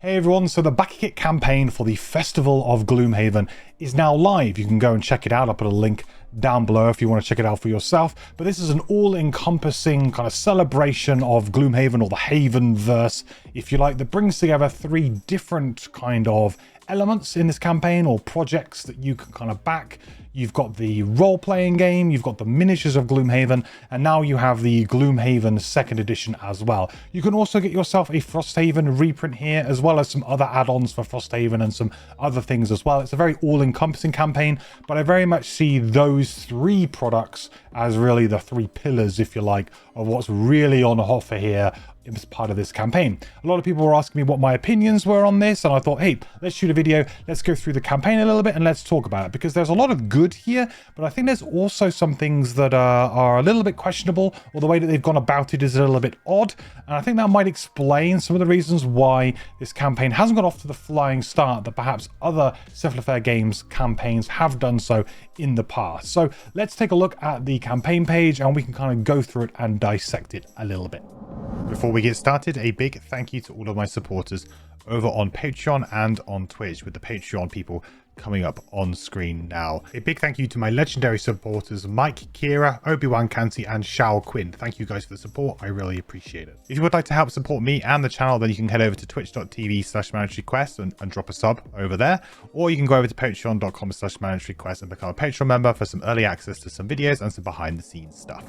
Hey everyone, so the Backerkit campaign for the Festival of Gloomhaven is now live. You can go and check it out. I'll put a link down below if you want to check it out for yourself. But this is an all-encompassing kind of celebration of Gloomhaven, or the Haven verse, if you like, that brings together three different kind of elements in this campaign, or projects that you can kind of back. You've got the role-playing game, you've got the miniatures of Gloomhaven, and now you have the Gloomhaven 2nd edition as well. You can also get yourself a Frosthaven reprint here, as well as some other add-ons for Frosthaven and some other things as well. It's a very all-encompassing campaign, but I very much see those three products as really the three pillars, if you like, of what's really on offer here as part of this campaign. A lot of people were asking me what my opinions were on this, and I thought, hey, let's shoot a video, let's go through the campaign a little bit and let's talk about it, because there's a lot of good here, but I think there's also some things that are a little bit questionable, or the way that they've gone about it is a little bit odd, and I think that might explain some of the reasons why this campaign hasn't got off to the flying start that perhaps other Cephalofair Games campaigns have done so in the past. So let's take a look at the campaign page and we can kind of go through it and dissect it a little bit. Before we get started, a big thank you to all of my supporters over on Patreon and on Twitch, with the Patreon people coming up on screen now. A big thank you to my legendary supporters Mike, Kira, Obi-Wan Kanti and Shao Quinn. Thank you guys for the support, I really appreciate it. If you would like to help support me and the channel, then you can head over to twitch.tv/mandatoryquest and drop a sub over there, or you can go over to patreon.com/mandatoryquest and become a Patreon member for some early access to some videos and some behind the scenes stuff.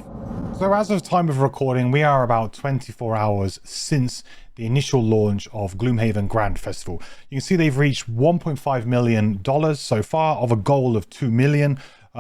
So as of time of recording, we are about 24 hours since the initial launch of Gloomhaven Grand Festival. You can see they've reached $1.5 million so far, of a goal of 2 million.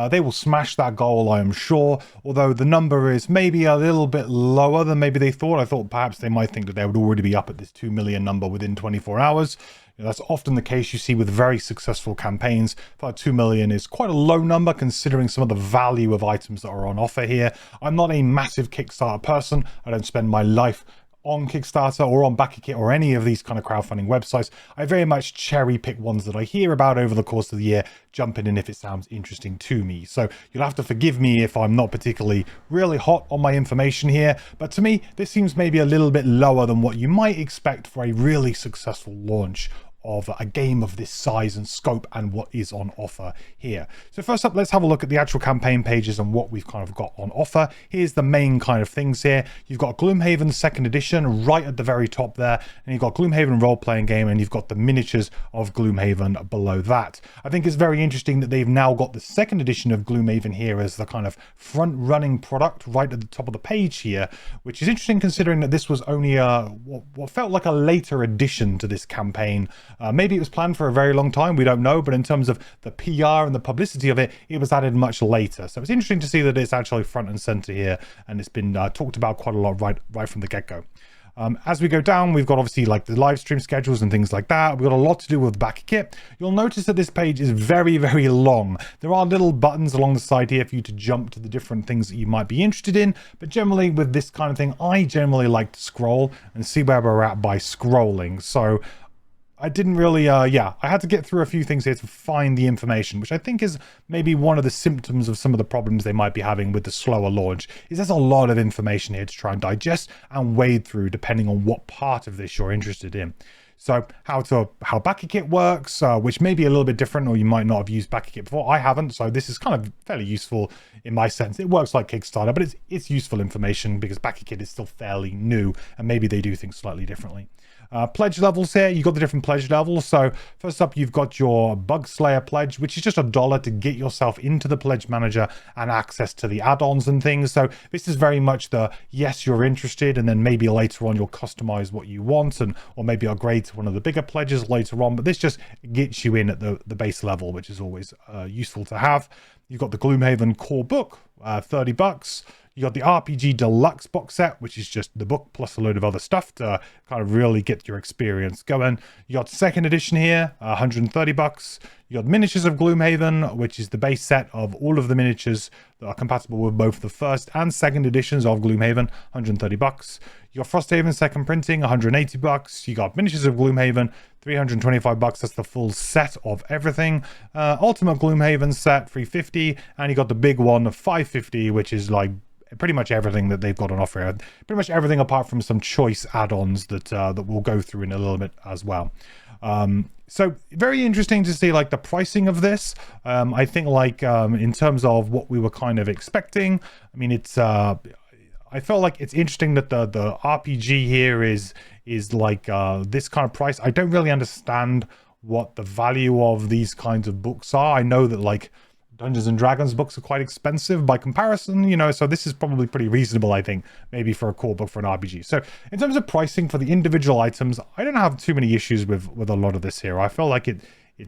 They will smash that goal, I am sure, although the number is maybe a little bit lower than maybe they thought. I thought perhaps they might think that they would already be up at this 2 million number within 24 hours. That's often the case you see with very successful campaigns. But 2 million is quite a low number considering some of the value of items that are on offer here. I'm not a massive Kickstarter person. I don't spend my life on Kickstarter or on Backerkit or any of these kind of crowdfunding websites. I very much cherry pick ones that I hear about over the course of the year, jumping in if it sounds interesting to me. So you'll have to forgive me if I'm not particularly really hot on my information here, but to me this seems maybe a little bit lower than what you might expect for a really successful launch of a game of this size and scope and what is on offer here. So first up, let's have a look at the actual campaign pages and what we've kind of got on offer. Here's the main kind of things here. You've got Gloomhaven 2nd edition right at the very top there, and you've got Gloomhaven role-playing game, and you've got the miniatures of Gloomhaven below that. I think it's very interesting that they've now got the 2nd edition of Gloomhaven here as the kind of front-running product right at the top of the page here, which is interesting considering that this was only what felt like a later addition to this campaign. Maybe it was planned for a very long time, we don't know, but in terms of the PR and the publicity of it, it was added much later. So it's interesting to see that it's actually front and center here, and it's been talked about quite a lot right from the get-go. As we go down, we've got obviously like the live stream schedules and things like that. We've got a lot to do with Backerkit. You'll notice that this page is very, very long. There are little buttons along the side here for you to jump to the different things that you might be interested in. But generally with this kind of thing, I generally like to scroll and see where we're at by scrolling. So I didn't really, I had to get through a few things here to find the information, which I think is maybe one of the symptoms of some of the problems they might be having with the slower launch, is there's a lot of information here to try and digest and wade through depending on what part of this you're interested in. So how Backerkit works, which may be a little bit different, or you might not have used Backerkit before. I haven't, so this is kind of fairly useful in my sense. It works like Kickstarter, but it's useful information because Backerkit is still fairly new, and maybe they do things slightly differently. Pledge levels here, you've got the different pledge levels. So first up, you've got your Bug Slayer pledge, which is just $1 to get yourself into the pledge manager and access to the add-ons and things. So this is very much the, yes, you're interested, and then maybe later on you'll customize what you want, or maybe upgrade to one of the bigger pledges later on. But this just gets you in at the base level, which is always useful to have. You've got the Gloomhaven core book, $30. You got the RPG Deluxe box set, which is just the book plus a load of other stuff to kind of really get your experience going. You got 2nd edition here, $130. You got Miniatures of Gloomhaven, which is the base set of all of the miniatures that are compatible with both the 1st and 2nd editions of Gloomhaven, $130. You got Frosthaven 2nd printing, $180. You got Miniatures of Gloomhaven, $325. That's the full set of everything. Ultimate Gloomhaven set, $350, and you got the big one, $550, which is like pretty much everything that they've got on offer. Pretty much everything apart from some choice add-ons that we'll go through in a little bit as well. So very interesting to see like the pricing of this. I think like in terms of what we were kind of expecting, I mean, it's I felt like it's interesting that the RPG here is like this kind of price. I don't really understand what the value of these kinds of books are. I know that like Dungeons and Dragons books are quite expensive by comparison, you know, so this is probably pretty reasonable, I think, maybe for a core book for an RPG. So in terms of pricing for the individual items, I don't have too many issues with a lot of this here. I feel like it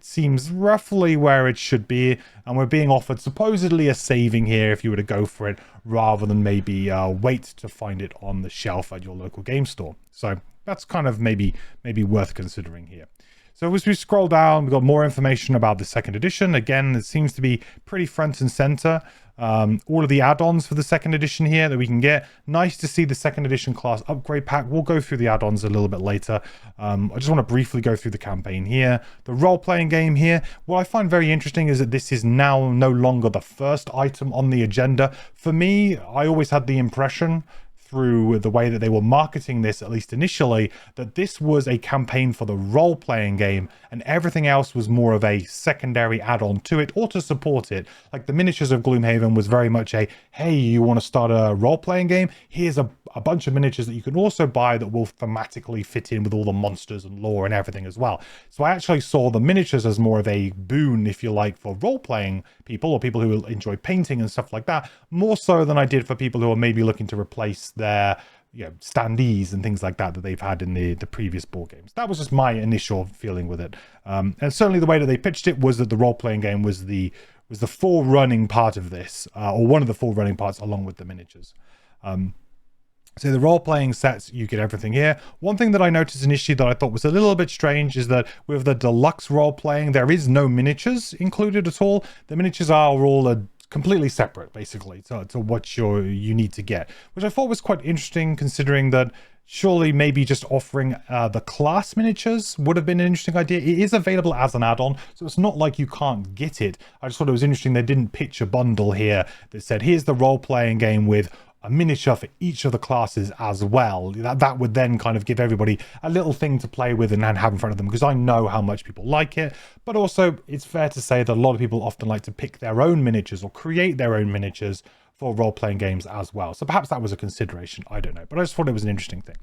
seems roughly where it should be, and we're being offered supposedly a saving here if you were to go for it, rather than maybe wait to find it on the shelf at your local game store. So that's kind of maybe worth considering here. So as we scroll down, we've got more information about the second edition. Again, it seems to be pretty front and center. All of the add-ons for the second edition here that we can get. Nice to see the second edition class upgrade pack. We'll go through the add-ons a little bit later. I just want to briefly go through the campaign here. The role-playing game here. What I find very interesting is that this is now no longer the first item on the agenda. For me, I always had the impression through the way that they were marketing this, at least initially, that this was a campaign for the role-playing game and everything else was more of a secondary add-on to it or to support it. Like the miniatures of Gloomhaven was very much a, hey, you want to start a role-playing game? Here's a bunch of miniatures that you can also buy that will thematically fit in with all the monsters and lore and everything as well. So I actually saw the miniatures as more of a boon, if you like, for role-playing people or people who enjoy painting and stuff like that, more so than I did for people who are maybe looking to replace their standees and things like that they've had in the previous board games. That was just my initial feeling with it. And certainly the way that they pitched it was that the role-playing game was the forerunning part of this, or one of the forerunning parts along with the miniatures. So the role-playing sets, you get everything here. One thing that I noticed initially that I thought was a little bit strange is that with the deluxe role-playing, there is no miniatures included at all. The miniatures are all completely separate, basically, to what you need to get, which I thought was quite interesting, considering that surely maybe just offering the class miniatures would have been an interesting idea. It is available as an add-on, so it's not like you can't get it. I just thought it was interesting they didn't pitch a bundle here that said, here's the role-playing game with a miniature for each of the classes as well. That would then kind of give everybody a little thing to play with and have in front of them, because I know how much people like it. But also, it's fair to say that a lot of people often like to pick their own miniatures or create their own miniatures for role-playing games as well. So perhaps that was a consideration. I don't know. But I just thought it was an interesting thing.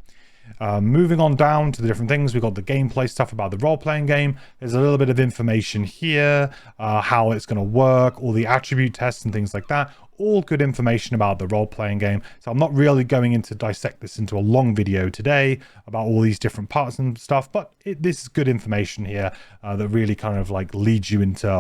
Moving on down to the different things, we've got the gameplay stuff about the role-playing game. There's a little bit of information here, how it's going to work, all the attribute tests and things like that. All good information about the role-playing game. So I'm not really going into dissect this into a long video today about all these different parts and stuff, but this is good information here that really kind of like leads you into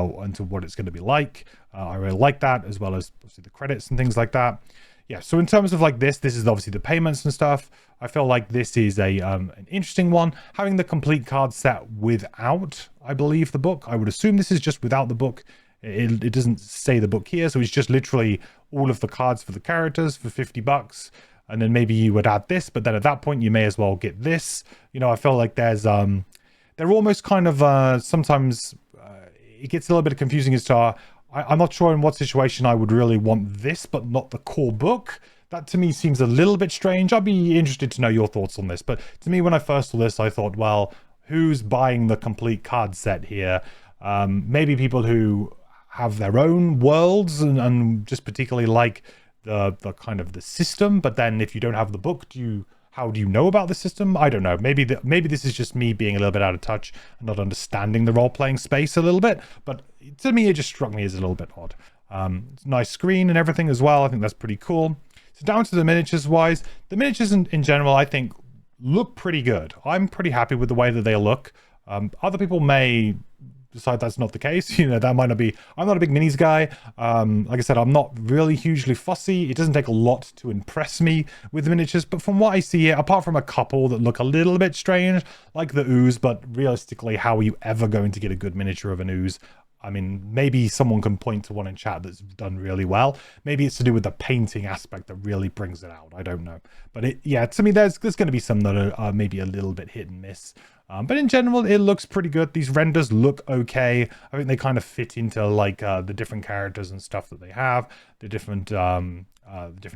what it's going to be like. I really like that, as well as obviously the credits and things like that. Yeah, so in terms of like this is obviously the payments and stuff. I feel like this is an interesting one. Having the complete card set without, I believe, the book. I would assume this is just without the book. It doesn't say the book here, so it's just literally all of the cards for the characters for $50, and then maybe you would add this, but then at that point you may as well get this. You know, I feel like they're almost kind of sometimes it gets a little bit confusing as to I'm not sure in what situation I would really want this but not the core book. That to me seems a little bit strange. I'd be interested to know your thoughts on this, but to me when I first saw this I thought, well, who's buying the complete card set here? Maybe people who have their own worlds and just particularly like the kind of the system, but then if you don't have the book, how do you know about the system? I don't know. Maybe this is just me being a little bit out of touch and not understanding the role-playing space a little bit, but to me it just struck me as a little bit odd. It's a nice screen and everything as well. I think that's pretty cool. So down to the miniatures wise, the miniatures in general I think look pretty good. I'm pretty happy with the way that they look. Other people may decide that's not the case. You know, that might not be. I'm not a big minis guy. Like I said, I'm not really hugely fussy. It doesn't take a lot to impress me with the miniatures, but from what I see here, apart from a couple that look a little bit strange, like the ooze, but realistically, how are you ever going to get a good miniature of an ooze? I mean, maybe someone can point to one in chat that's done really well. Maybe it's to do with the painting aspect that really brings it out. I don't know. But yeah, to me, there's going to be some that are maybe a little bit hit and miss. But in general, it looks pretty good. These renders look okay. I think they kind of fit into like the different characters and stuff that they have, the different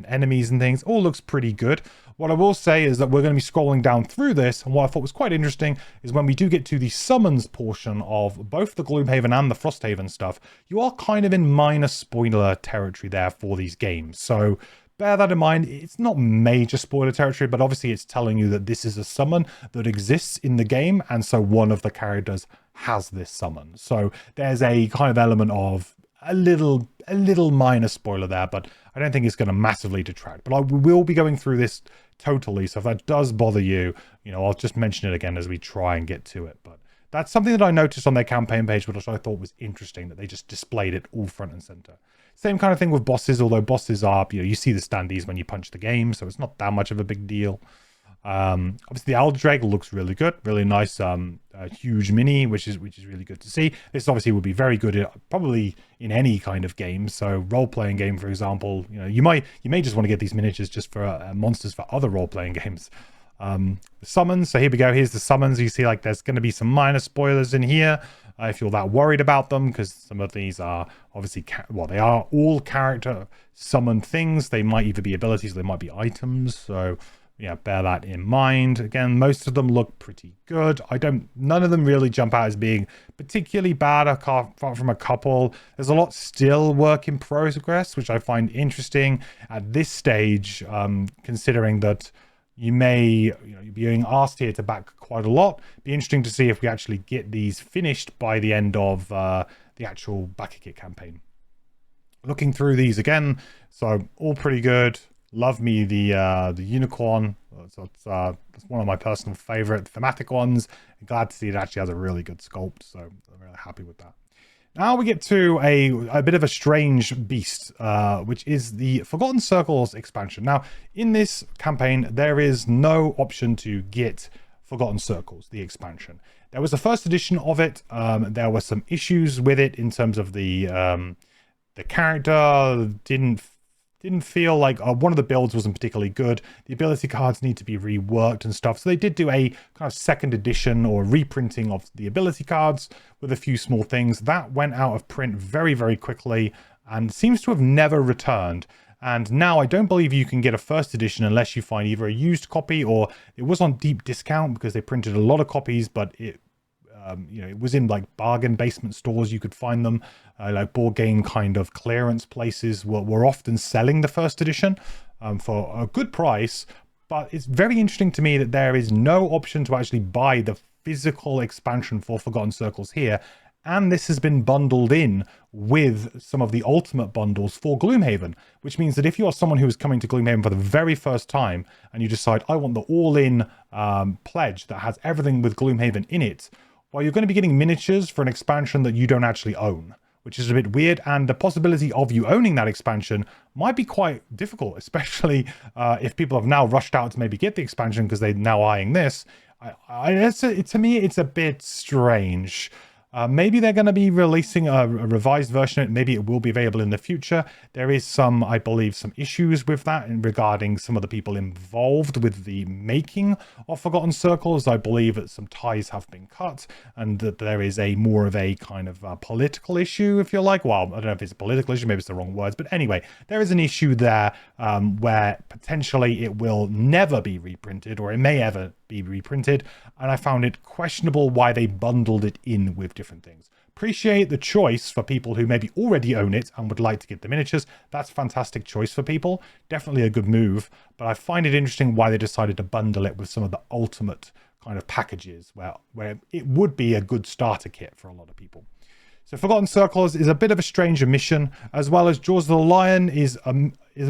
enemies and things. All looks pretty good. What I will say is that we're going to be scrolling down through this, and what I thought was quite interesting is when we do get to the summons portion of both the Gloomhaven and the Frosthaven stuff, you are kind of in minor spoiler territory there for these games. So bear that in mind. It's not major spoiler territory, but obviously it's telling you that this is a summon that exists in the game, and so one of the characters has this summon. So there's a kind of element of a little minor spoiler there, but I don't think it's going to massively detract. But I will be going through this totally, so if that does bother you, I'll just mention it again as we try and get to it. But that's something that I noticed on their campaign page, which I thought was interesting, that they just displayed it all front and center. Same kind of thing with bosses, although bosses are, you see the standees when you punch the game, so it's not that much of a big deal. Obviously the Aldrake looks really good, really nice, huge mini, which is really good to see. This obviously would be very good probably in any kind of game. So role-playing game, for example, you may just want to get these miniatures just for monsters for other role-playing games. The summons, so here we go. Here's the summons. You see, like, there's going to be some minor spoilers in here if you're that worried about them, because some of these are obviously they are all character summoned things. They might either be abilities, they might be items, so yeah, bear that in mind. Again, most of them look pretty good. None of them really jump out as being particularly bad, apart from a couple. There's a lot still work in progress, which I find interesting at this stage, considering that you're being asked here to back quite a lot. Be interesting to see if we actually get these finished by the end of the actual Backerkit campaign. Looking through these again, so all pretty good. Love me the unicorn. So it's one of my personal favorite thematic ones. I'm glad to see it actually has a really good sculpt, so I'm really happy with that. Now we get to a bit of a strange beast, which is the Forgotten Circles expansion. Now, in this campaign, there is no option to get Forgotten Circles, the expansion. There was the first edition of it. There were some issues with it in terms of the character didn't feel like one of the builds wasn't particularly good. The ability cards need to be reworked and stuff. So they did do a kind of second edition or reprinting of the ability cards with a few small things. That went out of print very, very quickly and seems to have never returned. And now I don't believe you can get a first edition unless you find either a used copy or it was on deep discount because they printed a lot of copies, but it was in like bargain basement stores. You could find them like board game kind of clearance places were often selling the first edition for a good price. But it's very interesting to me that there is no option to actually buy the physical expansion for Forgotten Circles here. And this has been bundled in with some of the ultimate bundles for Gloomhaven, which means that if you are someone who is coming to Gloomhaven for the very first time and you decide, I want the all-in pledge that has everything with Gloomhaven in it, well, you're going to be getting miniatures for an expansion that you don't actually own, which is a bit weird. And the possibility of you owning that expansion might be quite difficult, especially if people have now rushed out to maybe get the expansion because they're now eyeing this. To me, it's a bit strange. Maybe they're going to be releasing a revised version of it. Maybe it will be available in the future. There is I believe, some issues with that regarding some of the people involved with the making of Forgotten Circles. I believe that some ties have been cut and that there is more of a kind of political issue, if you like. Well, I don't know if it's a political issue, maybe it's the wrong words. But anyway, there is an issue there where potentially it will never be reprinted, or it may ever be reprinted, and I found it questionable why they bundled it in with different things. Appreciate the choice for people who maybe already own it and would like to get the miniatures. That's a fantastic choice for people. Definitely a good move, but I find it interesting why they decided to bundle it with some of the ultimate kind of packages where it would be a good starter kit for a lot of people. So Forgotten Circles is a bit of a strange omission, as well as Jaws of the Lion is a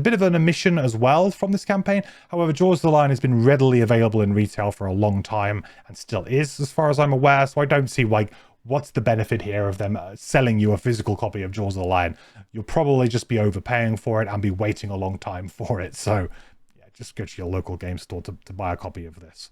bit of an omission as well from this campaign. However, Jaws of the Lion has been readily available in retail for a long time and still is, as far as I'm aware. So I don't see what's the benefit here of them selling you a physical copy of Jaws of the Lion. You'll probably just be overpaying for it and be waiting a long time for it. So yeah, just go to your local game store to buy a copy of this.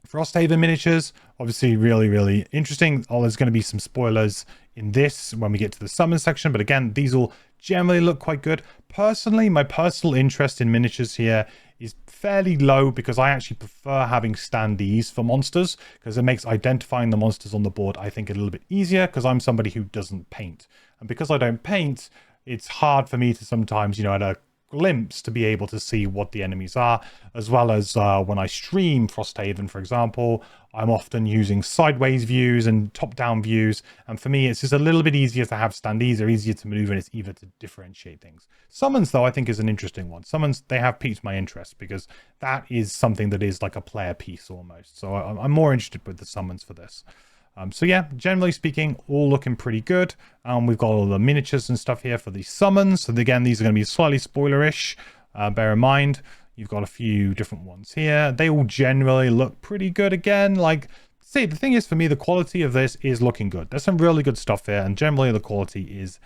Frosthaven miniatures, obviously really, really interesting. There's going to be some spoilers in this when we get to the summon section, but again, these all generally look quite good. Personally, my personal interest in miniatures here is fairly low because I actually prefer having standees for monsters, because it makes identifying the monsters on the board, I think, a little bit easier, because I'm somebody who doesn't paint. And because I don't paint, it's hard for me to sometimes, you know, at a glimpse to be able to see what the enemies are, as well as when I stream Frosthaven, for example, I'm often using sideways views and top-down views, and for me it's just a little bit easier to have standees. They're easier to maneuver, and it's easier to differentiate things. Summons, though, I think is an interesting one. Summons, they have piqued my interest because that is something that is like a player piece almost, so I'm more interested with the summons for this. So yeah, generally speaking, all looking pretty good. We've got all the miniatures and stuff here for the summons. So again, these are going to be slightly spoilerish. Bear in mind, you've got a few different ones here. They all generally look pretty good again. Like, see, the thing is, for me, the quality of this is looking good. There's some really good stuff here, and generally the quality is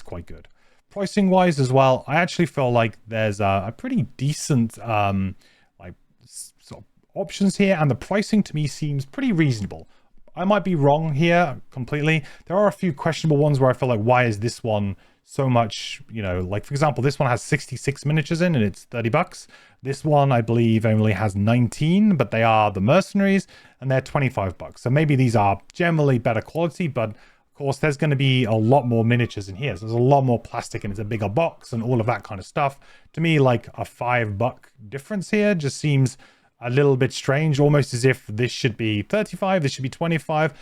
quite good. Pricing wise as well, I actually feel like there's a pretty decent like sort of options here, and the pricing to me seems pretty reasonable. I might be wrong here completely. There are a few questionable ones where I feel like, why is this one so much, you know, like for example, this one has 66 miniatures in and it's 30 bucks. This one, I believe, only has 19, but they are the mercenaries and they're 25 bucks. So maybe these are generally better quality, but of course there's going to be a lot more miniatures in here. So there's a lot more plastic and it's a bigger box and all of that kind of stuff. To me, like a $5 difference here just seems a little bit strange, almost as if this should be 35, this should be 25.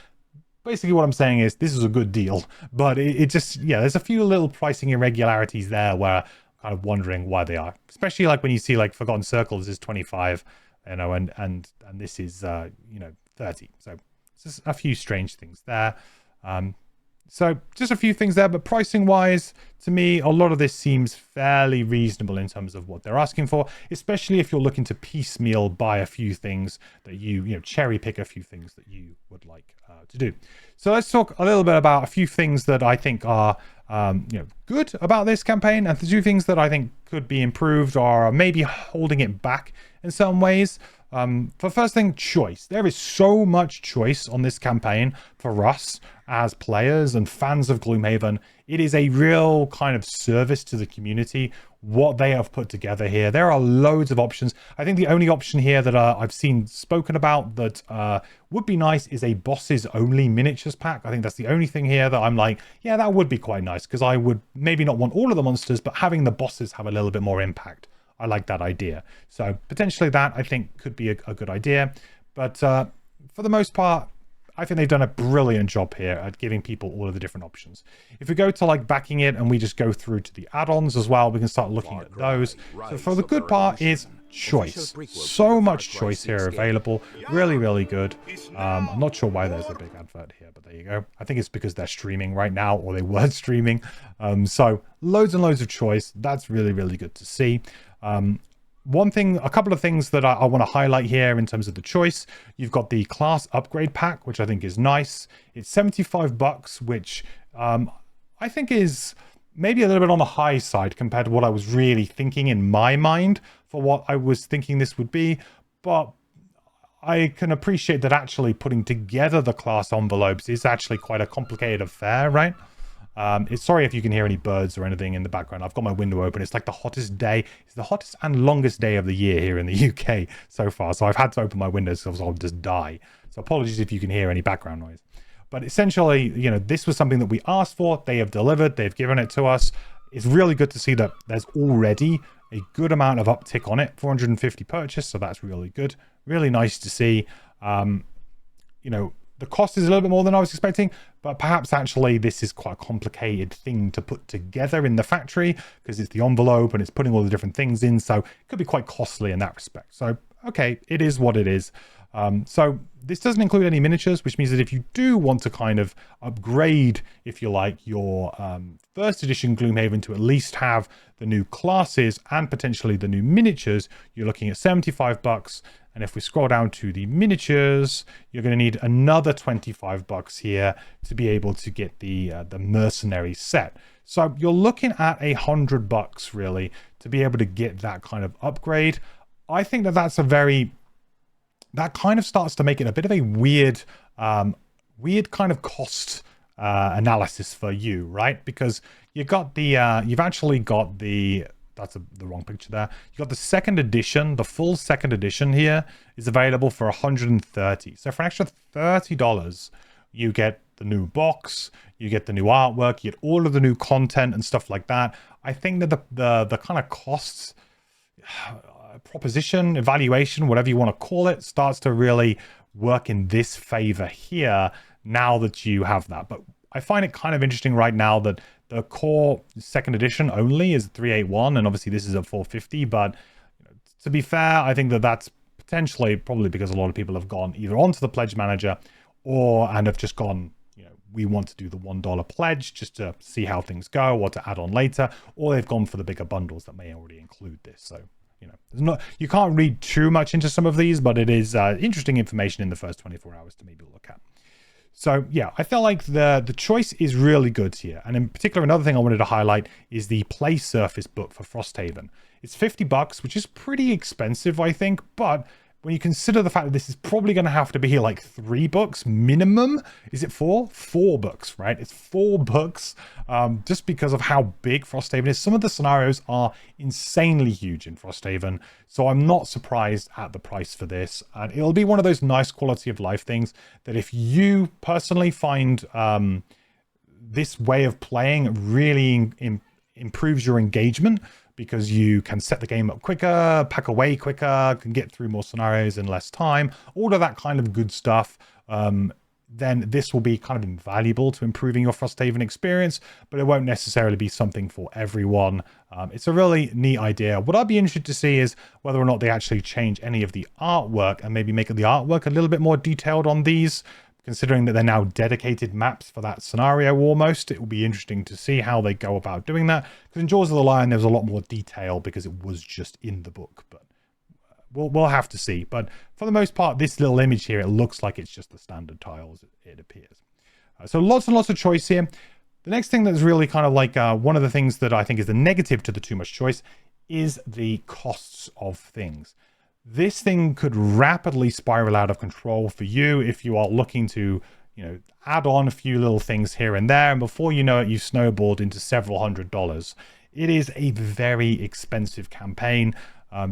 Basically what I'm saying is this is a good deal, but it just, yeah, there's a few little pricing irregularities there where I'm kind of wondering why they are, especially like when you see like Forgotten Circles is 25, you know, and this is you know, 30. So it's just a few strange things there. So just a few things there, but pricing wise, to me, a lot of this seems fairly reasonable in terms of what they're asking for, especially if you're looking to piecemeal buy a few things that you know, cherry pick a few things that you would like to do. So let's talk a little bit about a few things that I think are you know, good about this campaign, and the two things that I think could be improved or maybe holding it back in some ways. For first thing, choice. There is so much choice on this campaign for us as players and fans of Gloomhaven. It is a real kind of service to the community, what they have put together here. There are loads of options. I think the only option here that I've seen spoken about that would be nice is a bosses only miniatures pack. I think that's the only thing here that I'm like, yeah, that would be quite nice, because I would maybe not want all of the monsters, but having the bosses have a little bit more impact. I like that idea. So potentially that, I think, could be a good idea. But for the most part, I think they've done a brilliant job here at giving people all of the different options. If we go to like backing it and we just go through to the add-ons as well, we can start looking at those. So for the good part is choice. So much choice here available. Really, really good. I'm not sure why there's a big advert here, but there you go. I think it's because they're streaming right now, or they were streaming. So loads and loads of choice. That's really, really good to see. A couple of things that I want to highlight here in terms of the choice. You've got the class upgrade pack, which I think is nice. It's 75 bucks, which I think is maybe a little bit on the high side compared to what I was really thinking in my mind for what I was thinking this would be. But I can appreciate that actually putting together the class envelopes is actually quite a complicated affair, right? Sorry if you can hear any birds or anything in the background. I've got my window open. It's like the hottest day. It's the hottest and longest day of the year here in the UK so far. So I've had to open my windows because I'll just die. So apologies if you can hear any background noise. But essentially, you know, this was something that we asked for. They have delivered. They've given it to us. It's really good to see that there's already a good amount of uptick on it. 450 purchase. So that's really good. Really nice to see. You know, the cost is a little bit more than I was expecting, but perhaps actually this is quite a complicated thing to put together in the factory because it's the envelope and it's putting all the different things in. So it could be quite costly in that respect. So, okay, it is what it is. So this doesn't include any miniatures, which means that if you do want to kind of upgrade, if you like, your first edition Gloomhaven to at least have the new classes and potentially the new miniatures, you're looking at 75 bucks. And if we scroll down to the miniatures, you're going to need another 25 bucks here to be able to get the mercenary set. So you're looking at $100 really to be able to get that kind of upgrade. I think that that's that kind of starts to make it a bit of a weird kind of cost analysis for you, right? Because you've actually got the the wrong picture there. You got the second edition. The full second edition here is available for $130. So for an extra $30, you get the new box, you get the new artwork, you get all of the new content and stuff like that. I think that the kind of costs proposition, evaluation, whatever you want to call it, starts to really work in this favor here now that you have that. But I find it kind of interesting right now that the core second edition only is 381, and obviously this is at 450. But to be fair, I think that that's potentially probably because a lot of people have gone either onto the pledge manager and have just gone, we want to do the $1 pledge just to see how things go or to add on later, or they've gone for the bigger bundles that may already include this. So you can't read too much into some of these, but it is interesting information in the first 24 hours to maybe look at. So yeah, I felt like the choice is really good here. And in particular, another thing I wanted to highlight is the Play Surface book for Frosthaven. It's $50, which is pretty expensive, I think, but when you consider the fact that this is probably going to have to be like 3 books minimum, is it 4? 4 books, right? It's 4 books just because of how big Frosthaven is. Some of the scenarios are insanely huge in Frosthaven, so I'm not surprised at the price for this. And it'll be one of those nice quality of life things that if you personally find this way of playing really improves your engagement, because you can set the game up quicker, pack away quicker, can get through more scenarios in less time, all of that kind of good stuff, then this will be kind of invaluable to improving your Frosthaven experience, but it won't necessarily be something for everyone. It's a really neat idea. What I'd be interested to see is whether or not they actually change any of the artwork and maybe make the artwork a little bit more detailed on these. Considering that they're now dedicated maps for that scenario almost, it will be interesting to see how they go about doing that. Because in Jaws of the Lion, there was a lot more detail because it was just in the book. But we'll have to see. But for the most part, this little image here, it looks like it's just the standard tiles, it appears. So lots and lots of choice here. The next thing that's really kind of like one of the things that I think is the negative to the too much choice is the costs of things. This thing could rapidly spiral out of control for you if you are looking to, add on a few little things here and there. And before you know it, you've snowballed into several $100s. It is a very expensive campaign,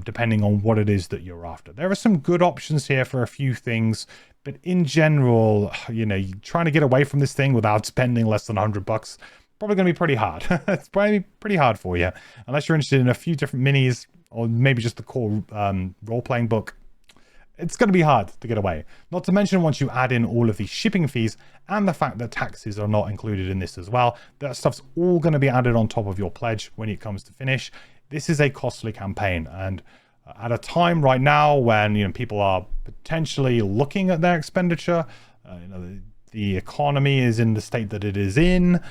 depending on what it is that you're after. There are some good options here for a few things, but in general, trying to get away from this thing without spending less than $100, probably going to be pretty hard. It's probably pretty hard for you, unless you're interested in a few different minis, or maybe just the core role-playing book. It's going to be hard to get away. Not to mention once you add in all of these shipping fees and the fact that taxes are not included in this as well, that stuff's all going to be added on top of your pledge when it comes to finish. This is a costly campaign, and at a time right now when people are potentially looking at their expenditure, the economy is in the state that it is in.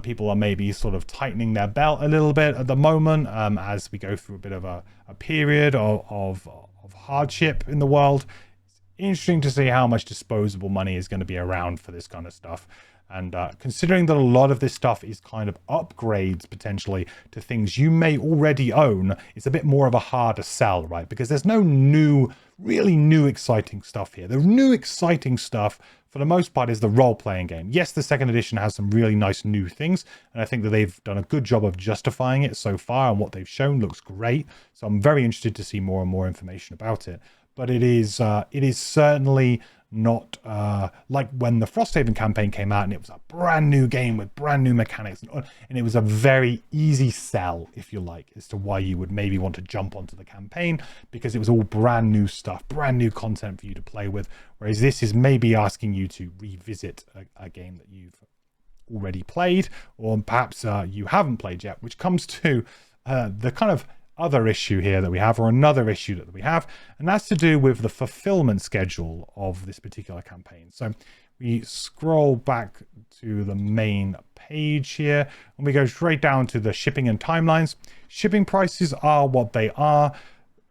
People are maybe sort of tightening their belt a little bit at the moment as we go through a bit of a period of hardship in the world. It's interesting to see how much disposable money is going to be around for this kind of stuff. And considering that a lot of this stuff is kind of upgrades potentially to things you may already own, it's a bit more of a harder sell, right? Because there's no really new exciting stuff here. The new exciting stuff for the most part is the role-playing game. Yes, the second edition has some really nice new things, and I think that they've done a good job of justifying it so far, and what they've shown looks great. So I'm very interested to see more and more information about it. But it is certainly not like when the Frosthaven campaign came out and it was a brand new game with brand new mechanics, and it was a very easy sell, if you like, as to why you would maybe want to jump onto the campaign, because it was all brand new stuff, brand new content for you to play with, whereas this is maybe asking you to revisit a game that you've already played, or perhaps you haven't played yet, which comes to the kind of other issue here that we have, or another issue that we have, and that's to do with the fulfillment schedule of this particular campaign. So we scroll back to the main page here, and we go straight down to the shipping and timelines. Shipping prices are what they are.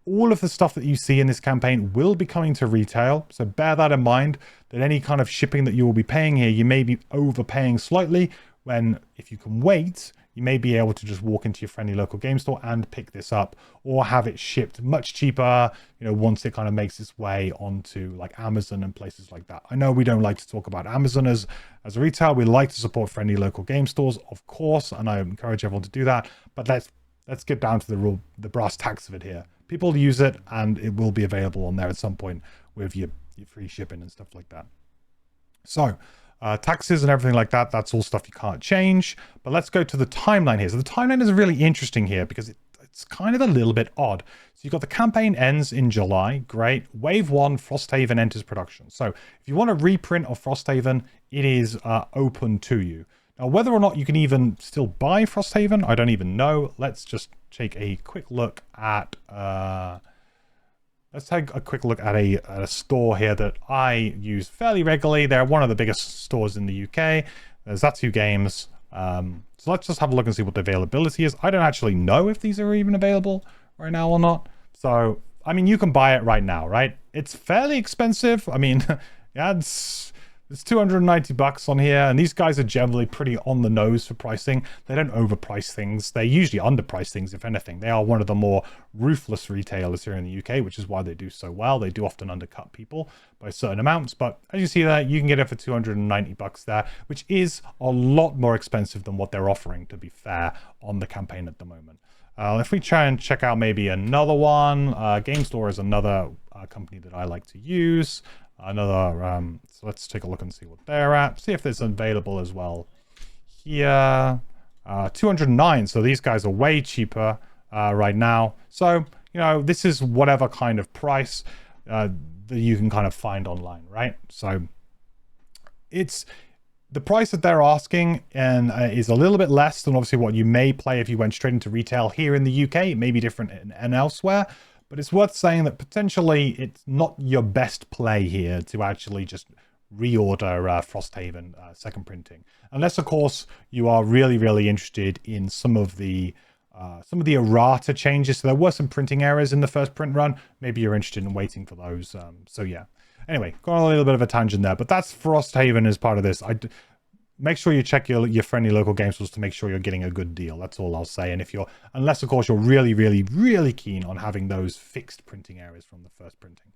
All of the stuff that you see in this campaign will be coming to retail, so bear that in mind, that any kind of shipping that you will be paying here, you may be overpaying slightly, when if you can wait, you may be able to just walk into your friendly local game store and pick this up, or have it shipped much cheaper, once it kind of makes its way onto like Amazon and places like that. I know we don't like to talk about Amazon as a retail. We like to support friendly local game stores, of course, and I encourage everyone to do that. But let's let's get down to the brass tacks of it here. People use it, and it will be available on there at some point with your free shipping and stuff like that. So taxes and everything like that, that's all stuff you can't change. But let's go to the timeline here. So the timeline is really interesting here because it's kind of a little bit odd. So you've got the campaign ends in July. Great. Wave 1, Frosthaven enters production. So if you want a reprint of Frosthaven, it is open to you. Now, whether or not you can even still buy Frosthaven, I don't even know. Let's just take a quick look at... let's take a quick look at a store here that I use fairly regularly. They're one of the biggest stores in the UK. There's Zatu Games. So let's just have a look and see what the availability is. I don't actually know if these are even available right now or not. So, I mean, you can buy it right now, right? It's fairly expensive. I mean, yeah, it's 290 bucks on here, and these guys are generally pretty on the nose for pricing. They don't overprice things. They usually underprice things, if anything. They are one of the more ruthless retailers here in the UK, which is why they do so well. They do often undercut people by certain amounts, but as you see there, you can get it for 290 bucks there, which is a lot more expensive than what they're offering, to be fair, on the campaign at the moment. If we try and check out maybe another one, Game Store is another company that I like to use. So let's take a look and see what they're at. See if it's available as well. Here, 209. So these guys are way cheaper right now. So, you know, this is whatever kind of price that you can kind of find online, right? So it's the price that they're asking and is a little bit less than obviously what you may play if you went straight into retail here in the UK. It may be different and elsewhere. But it's worth saying that potentially it's not your best play here to actually just reorder Frosthaven second printing. Unless, of course, you are really, really interested in some of the errata changes. So there were some printing errors in the first print run. Maybe you're interested in waiting for those. So yeah. Anyway, got a little bit of a tangent there. But that's Frosthaven as part of this. Make sure you check your friendly local game stores to make sure you're getting a good deal. That's all I'll say. And unless of course you're really, really, really keen on having those fixed printing errors from the first printing.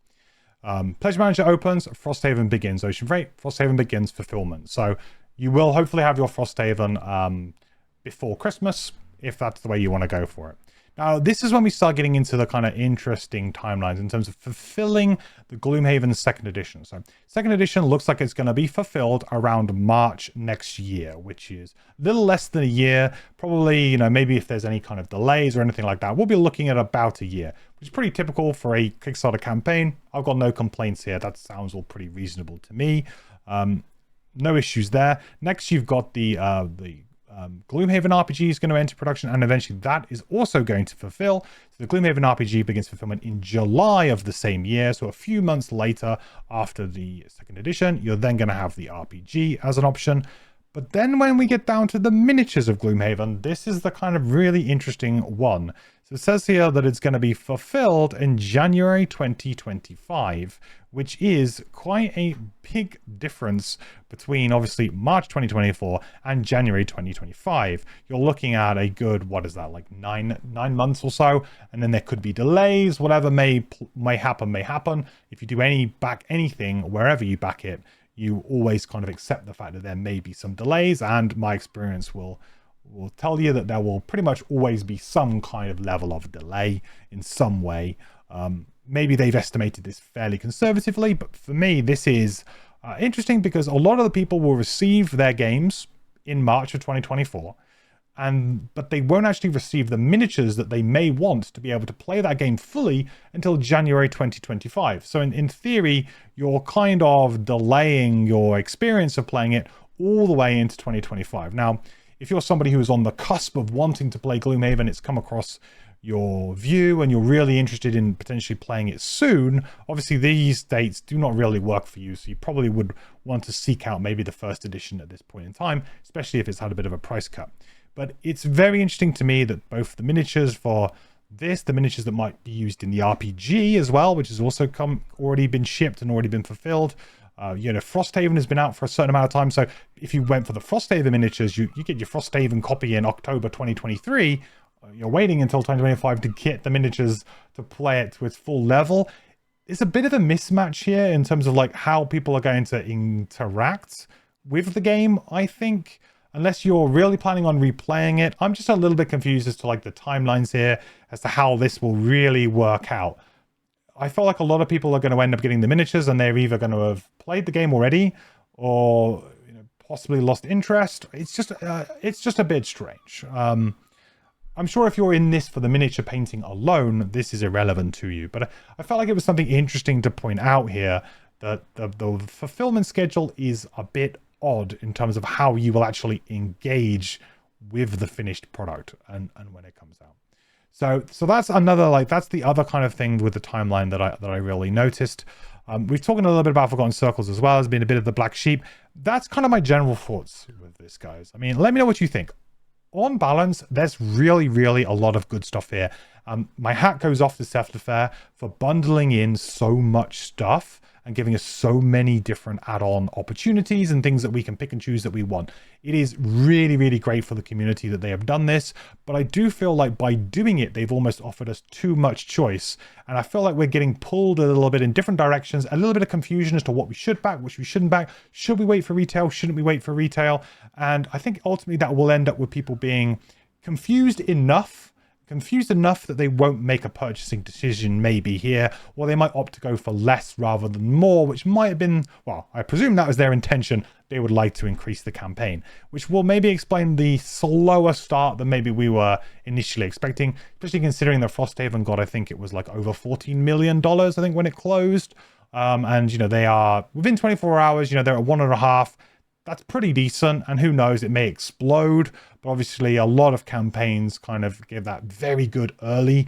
Pledge Manager opens, Frosthaven begins. Ocean Freight, Frosthaven begins fulfillment. So you will hopefully have your Frosthaven before Christmas, if that's the way you want to go for it. Now, this is when we start getting into the kind of interesting timelines in terms of fulfilling the Gloomhaven second edition. So second edition looks like it's going to be fulfilled around March next year, which is a little less than a year. Probably, you know, maybe if there's any kind of delays or anything like that, we'll be looking at about a year, which is pretty typical for a Kickstarter campaign. I've got no complaints here. That sounds all pretty reasonable to me. No issues there. Next, you've got the Gloomhaven RPG is going to enter production, and eventually that is also going to fulfill. So the Gloomhaven RPG begins fulfillment in July of the same year. So a few months later after the second edition, you're then going to have the RPG as an option. But then when we get down to the miniatures of Gloomhaven, this is the kind of really interesting one. So it says here that it's going to be fulfilled in January 2025, which is quite a big difference between obviously March 2024 and January 2025. You're looking at a good, what is that, like nine months or so, and then there could be delays. Whatever may happen. If you do anything wherever you back it, you always kind of accept the fact that there may be some delays, and my experience will tell you that there will pretty much always be some kind of level of delay in some way. Maybe they've estimated this fairly conservatively, but for me, this is interesting because a lot of the people will receive their games in March of 2024, but they won't actually receive the miniatures that they may want to be able to play that game fully until January 2025. So in theory, you're kind of delaying your experience of playing it all the way into 2025. Now, if you're somebody who is on the cusp of wanting to play Gloomhaven, it's come across your view and you're really interested in potentially playing it soon, obviously these dates do not really work for you, so you probably would want to seek out maybe the first edition at this point in time, especially if it's had a bit of a price cut. But it's very interesting to me that both the miniatures for this, the miniatures that might be used in the RPG as well, which has also already been shipped and already been fulfilled. Frosthaven has been out for a certain amount of time, so if you went for the Frosthaven miniatures, you get your Frosthaven copy in October 2023. You're waiting until 2025 to get the miniatures to play it to its full level. It's a bit of a mismatch here in terms of like how people are going to interact with the game, I think. unless you're really planning on replaying it, I'm just a little bit confused as to like the timelines here, as to how this will really work out. I feel like a lot of people are going to end up getting the miniatures, and they're either going to have played the game already, or possibly lost interest. It's just a bit strange. I'm sure if you're in this for the miniature painting alone, this is irrelevant to you. But I felt like it was something interesting to point out here, that the fulfillment schedule is a bit odd in terms of how you will actually engage with the finished product and when it comes out. So that's another, like, that's the other kind of thing with the timeline that I really noticed. We've talked a little bit about Forgotten Circles as well as being a bit of the black sheep. That's kind of my general thoughts with this, guys. I mean, let me know what you think. On balance, there's really, really a lot of good stuff here. My hat goes off to Seth Fair for bundling in so much stuff and giving us so many different add-on opportunities and things that we can pick and choose that we want. It is really, really great for the community that they have done this, but I do feel like by doing it, they've almost offered us too much choice. And I feel like we're getting pulled a little bit in different directions, a little bit of confusion as to what we should back, which we shouldn't back. Should we wait for retail? Shouldn't we wait for retail? And I think ultimately that will end up with people being confused enough that they won't make a purchasing decision maybe here, or they might opt to go for less rather than more, which might have been, well, I presume that was their intention. They would like to increase the campaign, which will maybe explain the slower start than maybe we were initially expecting, especially considering that Frosthaven got, I think it was like over $14 million, I think, when it closed. And, they are within 24 hours, they're at 1.5. That's pretty decent, and who knows, it may explode. But obviously a lot of campaigns kind of give that very good early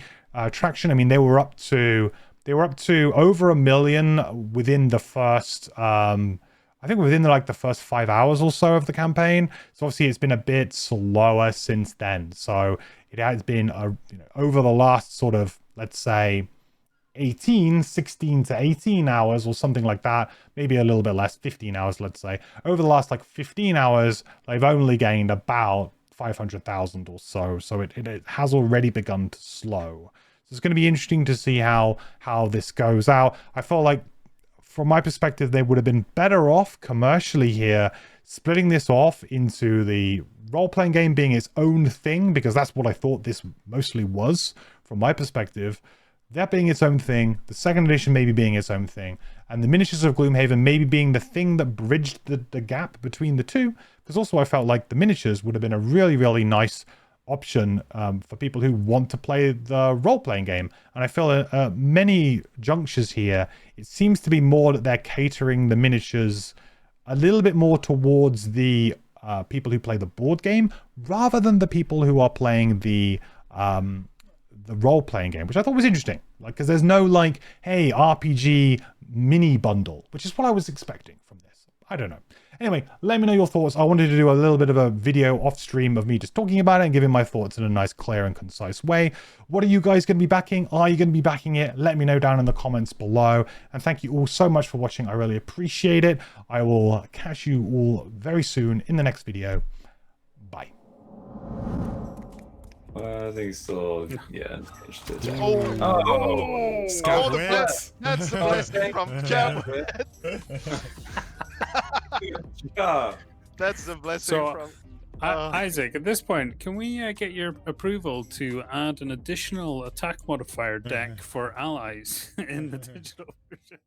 traction. I mean, they were up to over 1 million within the first I think within the first 5 hours or so of the campaign. So obviously it's been a bit slower since then. So it has been over the last sort of, let's say, 16 to 18 hours or something like that, maybe a little bit less, 15 hours, let's say. Over the last 15 hours, they've only gained about 500,000 or so. So it has already begun to slow. So it's going to be interesting to see how this goes out. I feel like, from my perspective, they would have been better off commercially here, splitting this off into the role-playing game being its own thing, because that's what I thought this mostly was, from my perspective. That being its own thing, the second edition maybe being its own thing, and the miniatures of Gloomhaven maybe being the thing that bridged the gap between the two, because also I felt like the miniatures would have been a really, really nice option for people who want to play the role-playing game. And I feel at many junctures here, it seems to be more that they're catering the miniatures a little bit more towards the people who play the board game, rather than the people who are playing the role-playing game, which I thought was interesting. Because there's no hey, RPG mini bundle, which is what I was expecting from this. I don't know. Anyway, let me know your thoughts. I wanted to do a little bit of a video off stream of me just talking about it and giving my thoughts in a nice, clear and concise way. What are you guys going to be backing? Are you going to be backing it? Let me know down in the comments below. And thank you all so much for watching. I really appreciate it. I will catch you all very soon in the next video. Bye. I think so. Yeah. Oh, Scout that's the blessing from Scout. Yeah. That's the blessing from. Isaac, at this point, can we get your approval to add an additional attack modifier deck for allies in the digital version?